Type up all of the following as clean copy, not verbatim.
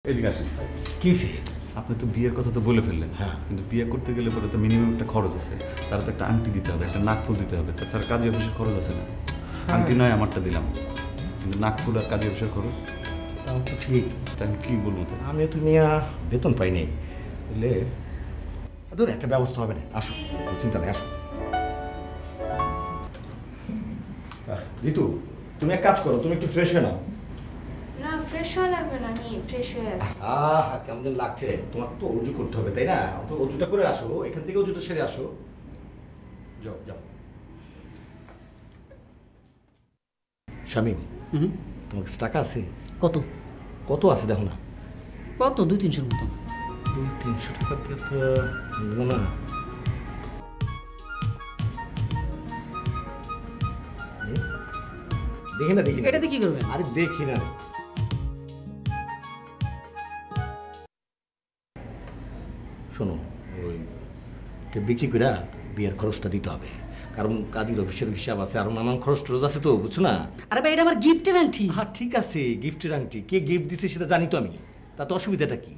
এদিকে আসেন। কি সে আপনি তো বিয়ের কথা তো বলে ফেললেন, হ্যাঁ, কিন্তু বিয়ে করতে গেলে পরে তো মিনিমাম একটা খরচ আছে। তারা তো একটা আংটি দিতে হবে, একটা নাকফুল দিতে হবে, তাছাড়া কাজী অফিসের খরচ আছে না? আংটি নয় আমারটা দিলাম, কিন্তু নাকফুল আর কাজী অফিসের খরচ। তাও তো ঠিক। তাই আমি কি বলবো? তো আমিও তো মিয়া বেতন পাই নাই, বুঝলে? ধর একটা ব্যবস্থা হবে না, আসো, চিন্তা নেই, আসো। ঋতু, তুমি এক কাজ করো, তুমি একটু ফ্রেশ হয়ে নাও। না, ফ্রেশ হওয়া লাগবে না, আমি ফ্রেশ হয়ে আছি। কেমন যেন লাগছে। তোমার তো অজু করতে হবে, তাই না? তো অজুটা করে আসো, এখান থেকে অজুটা সেরে আসো। যাও যাও। শামীম, তোমার কাছে টাকা আছে? কত? কত আছে দেখো না। কত? 200-300 মতো। 200-300 টাকা দিয়ে তো হলো না। দেখি না, দেখি না। এটাতে কি করবেন? আরে দেখি না। শোনো, ওই বিক্রি করে বিয়ের খরচটা দিতে হবে, কারণ কাজীর অফিসের হিসাব আছে, আরো নানান খরচ টরচ আছে তো, বুঝছো না? আরে ভাই, এটা আমার গিফটের আংটি। হ্যাঁ ঠিক আছে, গিফটের আংটি। কে গিফট দিচ্ছে সেটা জানি তো আমি, তাতে অসুবিধাটা কি?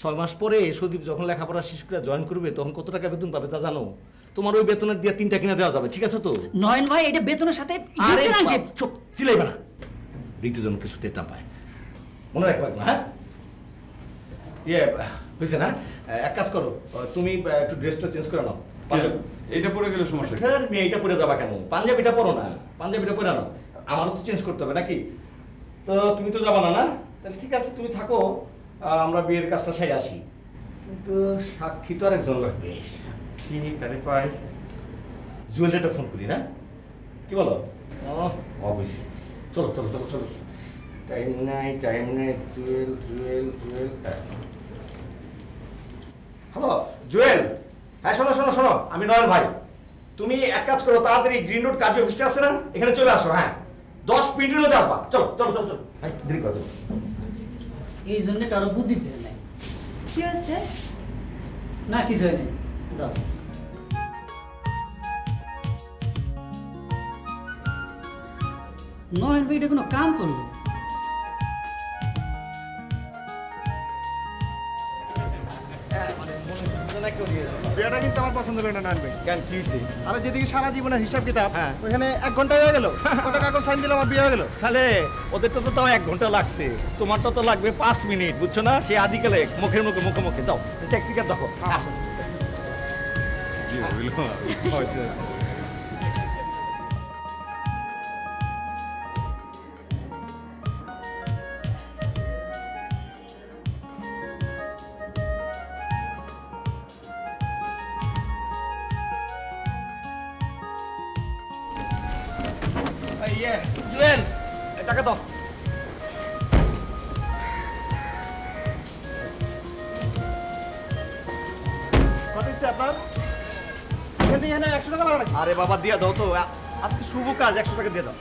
6 মাস পরে সদীপ যখন লেখাপড়া শেষ করে জয়েন করবে তখন কত টাকা বেতন পাবে তা জানো? তোমার ওই বেতনের দিয়ে 3টা কিনা দেওয়া যাবে, ঠিক আছে তো? নয়ন ভাই, এটা বেতনের সাথে আরে গিফটের আংটি। চুপ, চিলাইবে না। ঋতু যেন কিছু টের না পায়, মনে রাখবে না? হ্যাঁ, ইয়ে হয়েছে না? এক কাজ করো, তুমি একটু ড্রেসটা চেঞ্জ করে নাও। এটা পরে গেলে সমস্যা কি? স্যার, মেয়ে এইটা পরে যাবা কেন? পাঞ্জাবিটা পরো না, পাঞ্জাবিটা পরে নাও। আমারও তো চেঞ্জ করতে হবে নাকি? তো তুমি তো যাবা না, না? তাহলে ঠিক আছে, তুমি থাকো, আমরা বিয়ের কাজটা সাই আসি। কিন্তু সাক্ষী তো আর একজন লাগবে। কি কারে পাই? জুয়েলটা ফোন করি না? কি বলো? অবশ্যই। চলো চলো চলো চলো, টাইম নাই টাইম নেই। জুয়েল জুয়েল জুয়েল। হ্যালো জুয়েল। হ্যাঁ শোনো শোনো শোনো, আমি নয়ন ভাই। তুমি এক কাজ করো, তাড়াতাড়ি গ্রিন রোড কাজী অফিসে আছে না, এখানে চলে আসো। হ্যাঁ, 10 মিনিটের মধ্যে আসবা। চলো চলো চলো চলো, দেরি করো। এই জন্য কারো বুদ্ধি দিতে নাই। কি হচ্ছে? না, কিছু হয়নি, যাও। নয়ন ভাই এটা কোনো কাম করলো? বিয়েটা কিন্তু আমার পছন্দ হলো না নয়ন ভাই। কেন, কি হয়েছে? আরে যেদিকে সারা জীবনের হিসাব কিতাব, হ্যাঁ। ওইখানে 1 ঘন্টা হয়ে গেল। কত কাগজ সাইন দিলে আমার বিয়ে হয়ে গেল। তাহলে ওদেরটা তো তাও 1 ঘন্টা লাগছে, তোমারটা তো লাগবে 5 মিনিট, বুঝছো না? সে আদিকালে মুখের মুখে মুখে মুখে যাও, ট্যাক্সি কার দেখো। আসো। জি ওগুলো হয়েছে। ইয়ে জুয়েল, টাকা দাও। কত হচ্ছে আপনার? এখান থেকে এখানে 100 টাকা লাগবে। আরে বাবা দিয়ে দাও তো, আজকে শুভ কাজ, 100 টাকা দিয়ে দাও।